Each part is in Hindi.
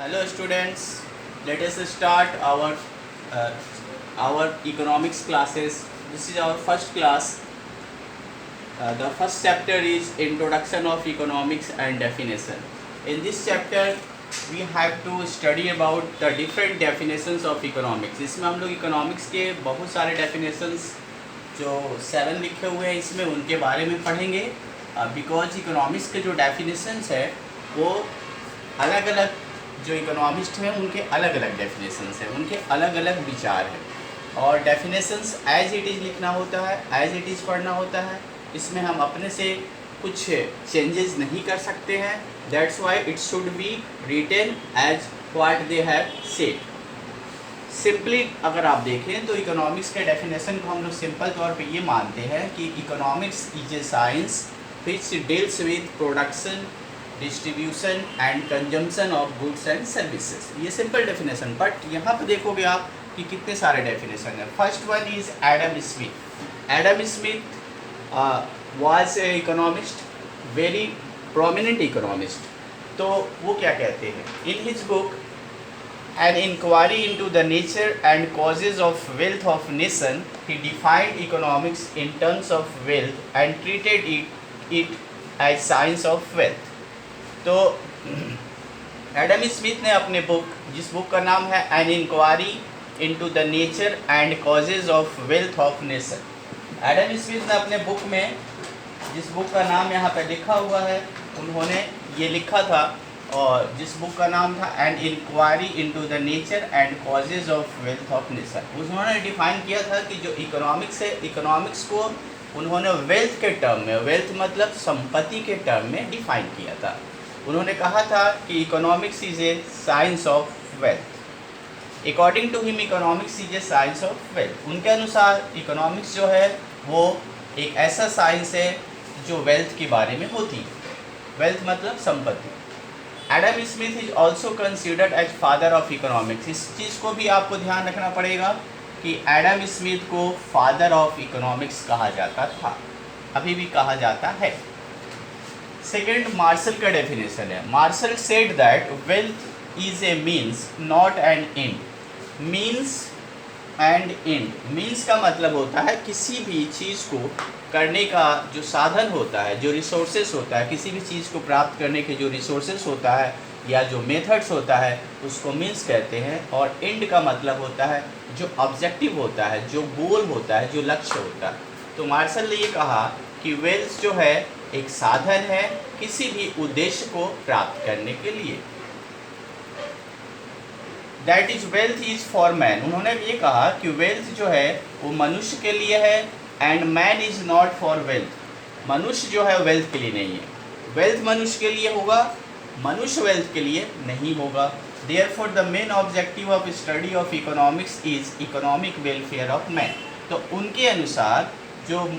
Hello students, let us start uh, our economics classes. This is our first class. The first chapter is Introduction of Economics and Definition. In this chapter we have to study about the different definitions of economics. इसमें हम लोग economics के बहुत सारे definitions जो 7 लिखे हुए हैं इसमें उनके बारे में पढ़ेंगे because economics के जो definitions है वो अलग अलग जो इकोनॉमिस्ट हैं उनके अलग अलग डेफिनेशंस हैं, उनके अलग अलग विचार हैं और डेफिनेशंस एज इट इज़ लिखना होता है, एज इट इज़ पढ़ना होता है। इसमें हम अपने से कुछ चेंजेस नहीं कर सकते हैं। That's why it should be written as what they have said. Simply अगर आप देखें तो इकोनॉमिक्स के डेफिनेशन को हम लोग सिंपल तौर पे ये मानते हैं कि economics is a science which deals with production, distribution and consumption of goods and services. ये सिंपल डेफिनेशन, बट यहाँ पे देखोगे आप कि कितने सारे डेफिनेशन है। First one is Adam Smith. Adam Smith was a economist, very prominent economist. तो वो क्या कहते हैं in his book an inquiry into the nature and causes of wealth of nation, he defined economics in terms of wealth and treated it as science of wealth. तो एडम स्मिथ ने अपने बुक, जिस बुक का नाम है an inquiry into the nature and causes of wealth of nation, Adam Smith ने अपने बुक में, जिस बुक का नाम यहाँ पे लिखा हुआ है, उन्होंने ये लिखा था और जिस बुक का नाम था an inquiry into the nature and causes of wealth of nation. उन्होंने डिफाइन किया था कि जो इकोनॉमिक्स है, इकोनॉमिक्स को उन्होंने वेल्थ के टर्म में, वेल्थ मतलब संपत्ति के टर्म में डिफाइन किया था। उन्होंने कहा था कि economics is a science of wealth. According to him economics is a science of wealth. उनके अनुसार इकोनॉमिक्स जो है वो एक ऐसा साइंस है जो वेल्थ के बारे में होती है। वेल्थ मतलब संपत्ति। Adam Smith is also considered as father of economics. इस चीज़ को भी आपको ध्यान रखना पड़ेगा कि एडम स्मिथ को फादर ऑफ इकोनॉमिक्स कहा जाता था, अभी भी कहा जाता है। सेकेंड मार्शल का डेफिनेशन है। Marshall said that wealth is a means not an end. Means and end, means का मतलब होता है किसी भी चीज़ को करने का जो साधन होता है, जो रिसोर्सेस होता है, किसी भी चीज़ को प्राप्त करने के जो रिसोर्सेस होता है या जो मेथड्स होता है उसको मीन्स कहते हैं। और एंड का मतलब होता है जो ऑब्जेक्टिव होता है, जो गोल होता है, जो लक्ष्य होता है। तो मार्शल ने ये कहा कि वेल्थ जो है एक साधन है किसी भी उद्देश्य को प्राप्त करने के लिए। That is wealth is for man. उन्होंने ये कहा कि वेल्थ जो है वो मनुष्य के लिए है and man is not for wealth. मनुष्य जो है वेल्थ के लिए नहीं है। वेल्थ मनुष्य के लिए होगा, मनुष्य वेल्थ के लिए नहीं होगा। Therefore the main objective of study of economics is economic welfare of man. तो उनके अनुसार जो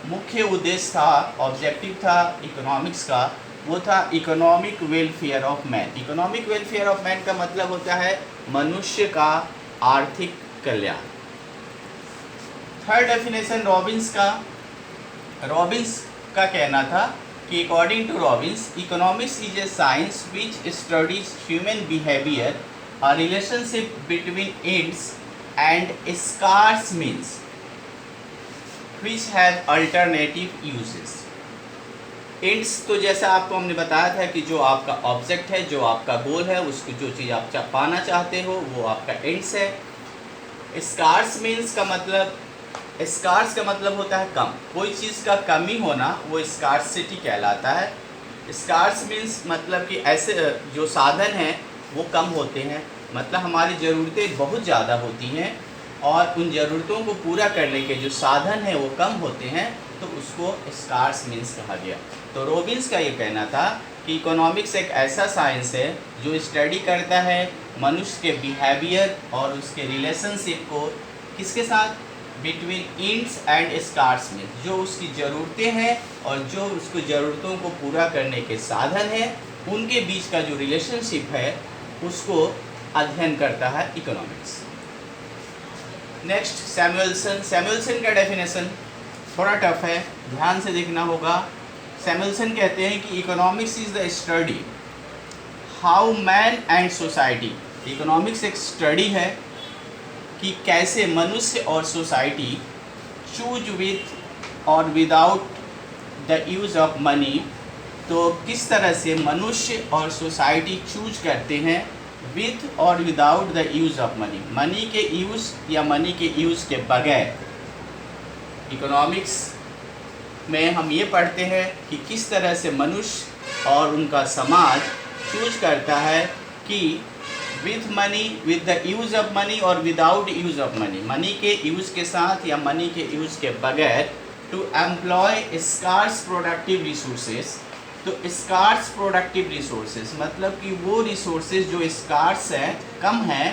मुख्य उद्देश्य था, ऑब्जेक्टिव था इकोनॉमिक्स का, वो था economic welfare of man. Economic welfare of man का मतलब होता है मनुष्य का आर्थिक कल्याण। थर्ड डेफिनेशन रॉबिन्स का। रॉबिन्स का कहना था कि according to Robbins economics is a science which studies human behaviour, a relationship between ends and scarce means which have alternative uses। Ends तो जैसा आपको हमने बताया था कि जो आपका ऑब्जेक्ट है, जो आपका गोल है, उसको जो चीज़ आप पाना चाहते हो वो आपका एंड्स है। स्कार्स मीन्स का मतलब, स्कार्स का मतलब होता है कम, कोई चीज़ का कमी होना वो स्कार्सिटी कहलाता है। स्कार्स मीन्स मतलब कि ऐसे जो साधन हैं वो कम होते हैं, मतलब हमारी ज़रूरतें बहुत ज़्यादा होती हैं और उन ज़रूरतों को पूरा करने के जो साधन हैं वो कम होते हैं, तो उसको स्कार्स मीन्स कहा गया। तो रॉबिन्स का ये कहना था कि इकोनॉमिक्स एक ऐसा साइंस है जो स्टडी करता है मनुष्य के बिहेवियर और उसके रिलेशनशिप को किसके साथ, between ends and scarce means, जो उसकी ज़रूरतें हैं और जो उसको ज़रूरतों को पूरा करने के साधन हैं उनके बीच का जो रिलेशनशिप है उसको अध्ययन करता है इकोनॉमिक्स। नेक्स्ट सैमुएल्सन। सैमुएल्सन का डेफिनेशन थोड़ा टफ है, ध्यान से देखना होगा। सैमुएल्सन कहते हैं कि economics is the study how man and society, economics एक स्टडी है कि कैसे मनुष्य और सोसाइटी चूज विथ और without the use of money, तो किस तरह से मनुष्य और सोसाइटी चूज करते हैं विथ और without the use of money, money के यूज़ या मनी के यूज़ के बगैर। इकोनॉमिक्स में हम ये पढ़ते हैं कि किस तरह से मनुष्य और उनका समाज चूज करता है कि with money, with the use of money और without use of money, money के यूज़ के साथ या मनी के यूज़ के बगैर, to employ scarce productive resources. तो स्कार्स प्रोडक्टिव रिसोर्सेज मतलब कि वो रिसोर्सेज जो स्कार्स हैं, कम हैं,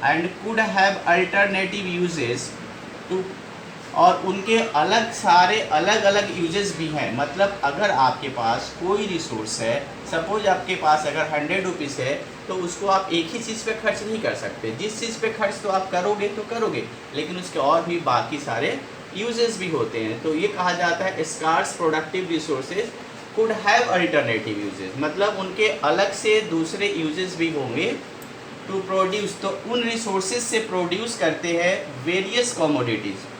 and could have alternative uses too, और उनके सारे अलग अलग यूजेस भी हैं। मतलब अगर आपके पास कोई रिसोर्स है, सपोज आपके पास अगर 100 रुपीज़ है, तो उसको आप एक ही चीज़ पे खर्च नहीं कर सकते। जिस चीज़ पे खर्च तो आप करोगे तो करोगे, लेकिन उसके और भी बाकी सारे यूजेस भी होते हैं। तो ये कहा जाता है scarce productive resources could have alternative uses, मतलब उनके अलग से दूसरे यूजेस भी होंगे। टू प्रोड्यूस, तो उन रिसोर्सेज से प्रोड्यूस करते हैं वेरियस कमोडिटीज़,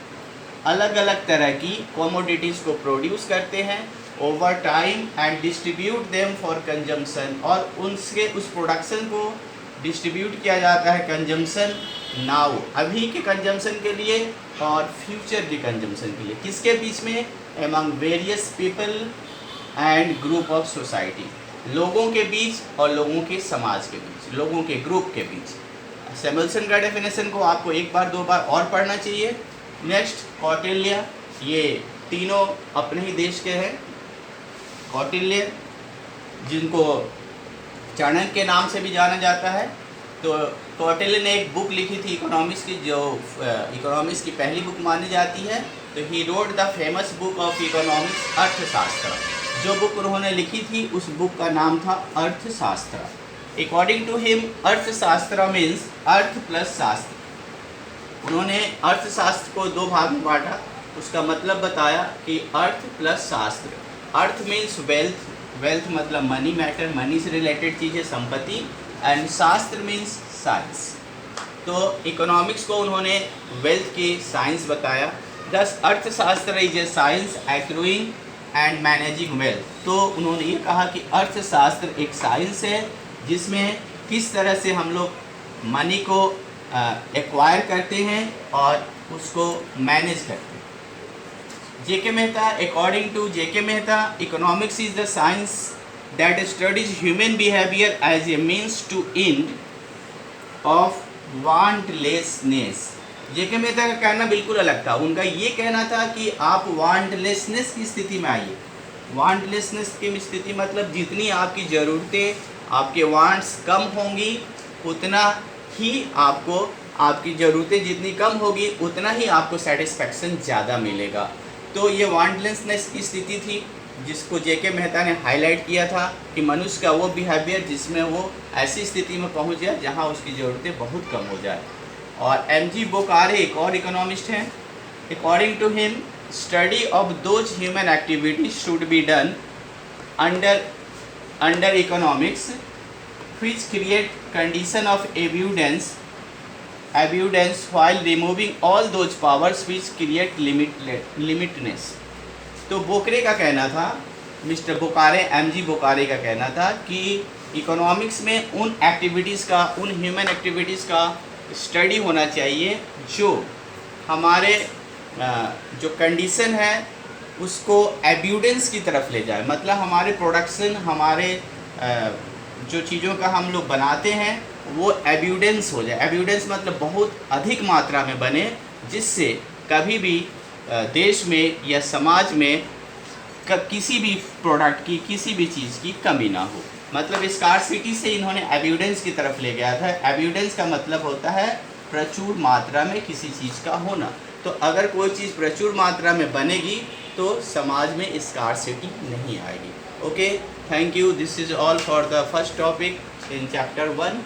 अलग अलग तरह की कमोडिटीज़ को प्रोड्यूस करते हैं over time and distribute them for consumption, और उनसे उस प्रोडक्शन को डिस्ट्रीब्यूट किया जाता है कंजम्पशन नाउ, अभी के कंजम्पशन के लिए और फ्यूचर के कंजम्पशन के लिए। किसके बीच में? Among various people and group of society, लोगों के बीच और लोगों के समाज के बीच, लोगों के ग्रुप के बीच। सैमुअलसन का डेफिनेशन को आपको एक बार दो बार और पढ़ना चाहिए। नेक्स्ट कौटिल्य, ये तीनों अपने ही देश के हैं। कौटिल्य जिनको चाणक्य के नाम से भी जाना जाता है, तो कौटिल्य ने एक बुक लिखी थी इकोनॉमिक्स की, जो इकोनॉमिक्स की पहली बुक मानी जाती है। तो he wrote the famous book of economics, अर्थशास्त्र। जो बुक उन्होंने लिखी थी उस बुक का नाम था अर्थशास्त्र। अकॉर्डिंग टू हिम अर्थशास्त्र मीन्स अर्थ प्लस शास्त्र। उन्होंने अर्थशास्त्र को दो भाग में बांटा, उसका मतलब बताया कि अर्थ प्लस शास्त्र। अर्थ मीन्स वेल्थ, वेल्थ मतलब मनी मैटर, मनी से रिलेटेड चीज़ें, संपत्ति, एंड शास्त्र मीन्स साइंस। तो इकोनॉमिक्स को उन्होंने वेल्थ की साइंस बताया। दस अर्थशास्त्र is a science acquiring and managing wealth. तो उन्होंने ये कहा कि अर्थशास्त्र एक साइंस है जिसमें किस तरह से हम लोग मनी को एक्वायर करते हैं और उसको मैनेज करते हैं। JK Mehta, according to JK Mehta, economics is the science that studies human behaviour as a means to end of wantlessness. JK Mehta का कहना बिल्कुल अलग था। उनका ये कहना था कि आप वांटलेसनेस की स्थिति में आइए। वांटलेसनेस की स्थिति मतलब जितनी आपकी ज़रूरतें, आपके वांट्स कम होंगी, उतना ही आपको, आपकी ज़रूरतें जितनी कम होगी उतना ही आपको सेटिस्फैक्शन ज़्यादा मिलेगा। तो ये वांटलेसनेस की स्थिति थी जिसको जेके मेहता ने हाईलाइट किया था कि मनुष्य का वो बिहेवियर जिसमें वो ऐसी स्थिति में पहुंच जाए जहां उसकी ज़रूरतें बहुत कम हो जाए। और एम.जी. बोकारे एक और इकोनॉमिस्ट हैं। According to him study of those human activities should be done under economics which create condition of abundance while removing all those powers which create limitness। तो बोकरे का कहना था, मिस्टर बोकारे, एम.जी. बोकारे का कहना था कि इकोनॉमिक्स में उन एक्टिविटीज़ का, उन ह्यूमन एक्टिविटीज़ का स्टडी होना चाहिए जो हमारे जो कंडीशन है उसको एब्यूडेंस की तरफ ले जाए। मतलब हमारे प्रोडक्शन, हमारे जो चीज़ों का हम लोग बनाते हैं वो एब्यूडेंस हो जाए। एब्यूडेंस मतलब बहुत अधिक मात्रा में बने, जिससे कभी भी देश में या समाज में किसी भी प्रोडक्ट की, किसी भी चीज़ की कमी ना हो। मतलब स्कार्सिटी से इन्होंने एब्यूडेंस की तरफ ले गया था। एब्यूडेंस का मतलब होता है प्रचुर मात्रा में किसी चीज़ का होना। तो अगर कोई चीज़ प्रचुर मात्रा में बनेगी तो समाज में स्कार्सिटी नहीं आएगी। Okay, thank you. This is all for the first topic in chapter 1।